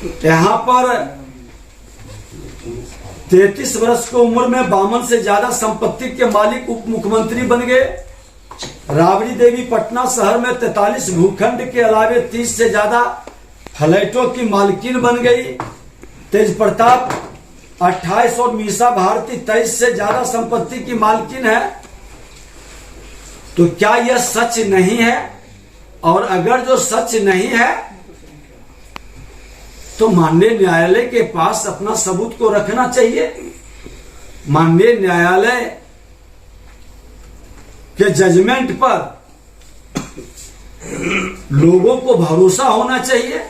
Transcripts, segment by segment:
यहाँ पर 33 वर्ष की उम्र में 52 से ज्यादा संपत्ति के मालिक उप मुख्यमंत्री बन गए। राबड़ी देवी पटना शहर में 43 भूखंड के अलावे 30 से ज्यादा फ्लैटों की मालकिन बन गई। तेज प्रताप 28 और मीसा भारती 23 से ज्यादा संपत्ति की मालकिन है। तो क्या यह सच नहीं है? और अगर जो सच नहीं है तो माननीय न्यायालय के पास अपना सबूत को रखना चाहिए। माननीय न्यायालय के जजमेंट पर लोगों को भरोसा होना चाहिए।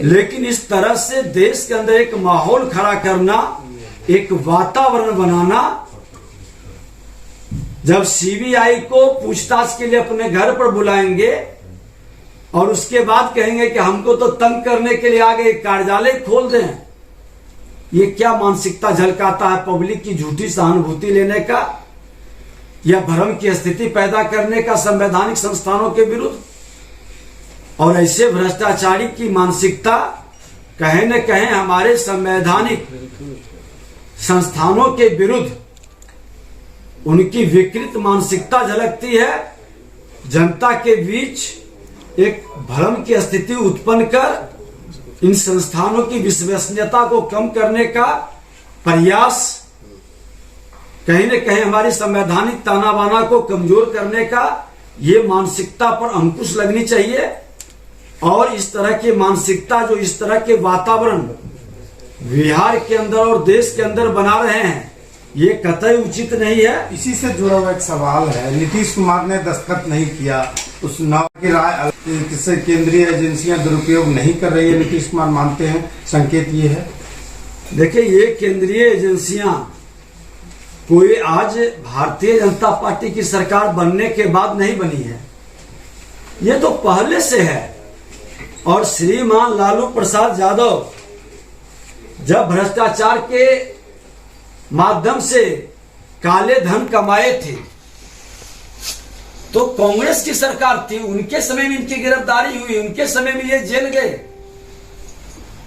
लेकिन इस तरह से देश के अंदर एक माहौल खड़ा करना, एक वातावरण बनाना, जब सीबीआई को पूछताछ के लिए अपने घर पर बुलाएंगे और उसके बाद कहेंगे कि हमको तो तंग करने के लिए आगे कार्यालय खोल दें, ये क्या मानसिकता झलकाता है? पब्लिक की झूठी सहानुभूति लेने का या भ्रम की स्थिति पैदा करने का संवैधानिक संस्थानों के विरुद्ध। और ऐसे भ्रष्टाचारी की मानसिकता कहीं न कहीं हमारे संवैधानिक संस्थानों के विरुद्ध उनकी विकृत मानसिकता झलकती है। जनता के बीच एक भ्रम की स्थिति उत्पन्न कर इन संस्थानों की विश्वसनीयता को कम करने का प्रयास, कहीं न कहीं हमारी संवैधानिक ताना बाना को कमजोर करने का, ये मानसिकता पर अंकुश लगनी चाहिए। और इस तरह की मानसिकता, जो इस तरह के वातावरण बिहार के अंदर और देश के अंदर बना रहे हैं, ये कतई उचित नहीं है। इसी से जुड़ा हुआ एक सवाल है, नीतीश कुमार ने दस्तखत नहीं किया, उस नाव की राय किसी केंद्रीय एजेंसियां दुरुपयोग नहीं कर रही है, नीतीश कुमार मानते हैं, संकेत ये है। देखिए, ये केंद्रीय एजेंसियां कोई आज भारतीय जनता पार्टी की सरकार बनने के बाद नहीं बनी है, ये तो पहले से है। और श्रीमान लालू प्रसाद यादव जब भ्रष्टाचार के माध्यम से काले धन कमाए थे तो कांग्रेस की सरकार थी, उनके समय में इनकी गिरफ्तारी हुई, उनके समय में ये जेल गए।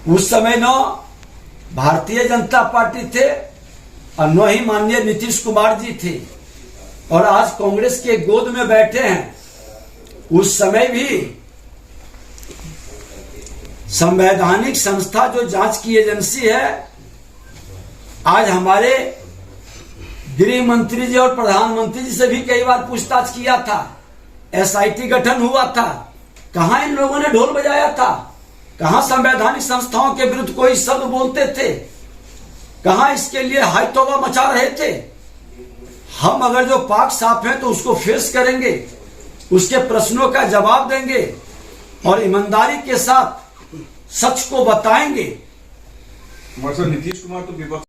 उस समय न भारतीय जनता पार्टी थे और न ही माननीय नीतीश कुमार जी थे, और आज कांग्रेस के गोद में बैठे हैं। उस समय भी संवैधानिक संस्था जो जांच की एजेंसी है, आज हमारे गृह मंत्री जी और प्रधानमंत्री जी से भी कई बार पूछताछ किया था, एसआईटी गठन हुआ था, कहां इन लोगों ने ढोल बजाया था? कहां संवैधानिक संस्थाओं के विरुद्ध कोई शब्द बोलते थे? कहां इसके लिए हाय तौबा मचा रहे थे? हम अगर जो पाक साफ है तो उसको फेस करेंगे, उसके प्रश्नों का जवाब देंगे और ईमानदारी के साथ सच को बताएंगे। नीतीश कुमार तो विपक्ष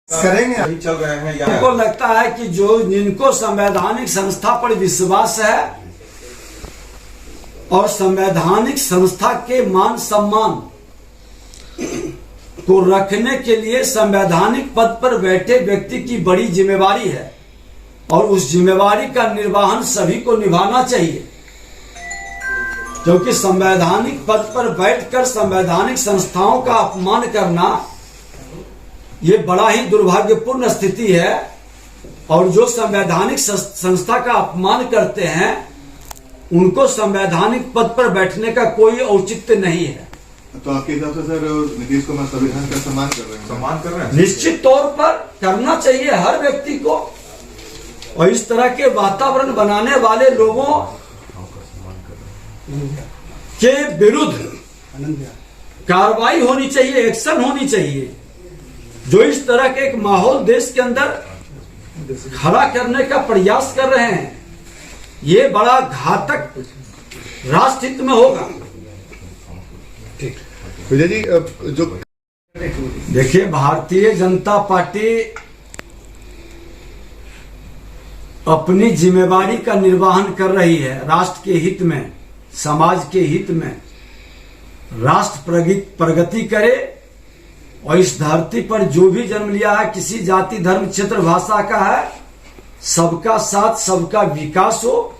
करेंगे, नहीं चल रहे हैं। हमको लगता है कि जो जिनको संवैधानिक संस्था पर विश्वास है और संवैधानिक संस्था के मान सम्मान को रखने के लिए संवैधानिक पद पर बैठे व्यक्ति की बड़ी जिम्मेवारी है, और उस जिम्मेवारी का निर्वहन सभी को निभाना चाहिए। क्योंकि संवैधानिक पद पर बैठकर संवैधानिक संस्थाओं का अपमान करना ये बड़ा ही दुर्भाग्यपूर्ण स्थिति है। और जो संवैधानिक संस्था का अपमान करते हैं उनको संवैधानिक पद पर बैठने का कोई औचित्य नहीं है। तो आपके हिसाब से सर नीतीश कुमार संविधान का सम्मान कर रहे हैं? सम्मान कर रहे हैं, निश्चित तौर पर करना चाहिए हर व्यक्ति को। और इस तरह के वातावरण बनाने वाले लोगों के विरुद्ध कार्रवाई होनी चाहिए, एक्शन होनी चाहिए। जो इस तरह के एक माहौल देश के अंदर खड़ा करने का प्रयास कर रहे हैं, ये बड़ा घातक राष्ट्र हित में होगा। विजय जी, जो देखिए, भारतीय जनता पार्टी अपनी जिम्मेवारी का निर्वहन कर रही है, राष्ट्र के हित में, समाज के हित में। राष्ट्र प्रगति करे और इस धरती पर जो भी जन्म लिया है, किसी जाति धर्म क्षेत्र भाषा का है, सबका साथ सबका विकास हो,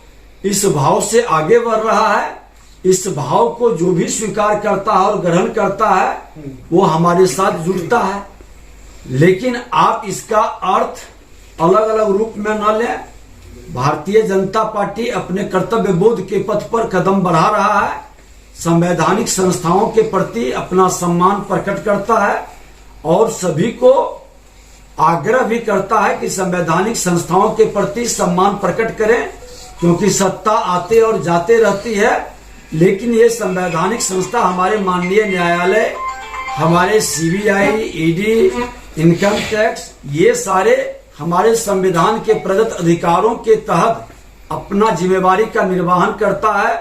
इस भाव से आगे बढ़ रहा है। इस भाव को जो भी स्वीकार करता है और ग्रहण करता है वो हमारे साथ जुड़ता है। लेकिन आप इसका अर्थ अलग अलग रूप में न लें। भारतीय जनता पार्टी अपने कर्तव्य बोध के पथ पर कदम बढ़ा रहा है, संवैधानिक संस्थाओं के प्रति अपना सम्मान प्रकट करता है और सभी को आग्रह भी करता है कि संवैधानिक संस्थाओं के प्रति सम्मान प्रकट करें, क्योंकि सत्ता आते और जाते रहती है, लेकिन ये संवैधानिक संस्था हमारे माननीय न्यायालय, हमारे सीबीआई, ईडी, इनकम टैक्स, ये सारे हमारे संविधान के प्रदत्त अधिकारों के तहत अपना जिम्मेवारी का निर्वहन करता है,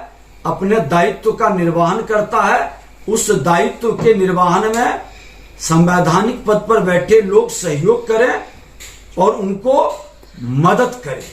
अपने दायित्व का निर्वहन करता है। उस दायित्व के निर्वहन में संवैधानिक पद पर बैठे लोग सहयोग करें और उनको मदद करें।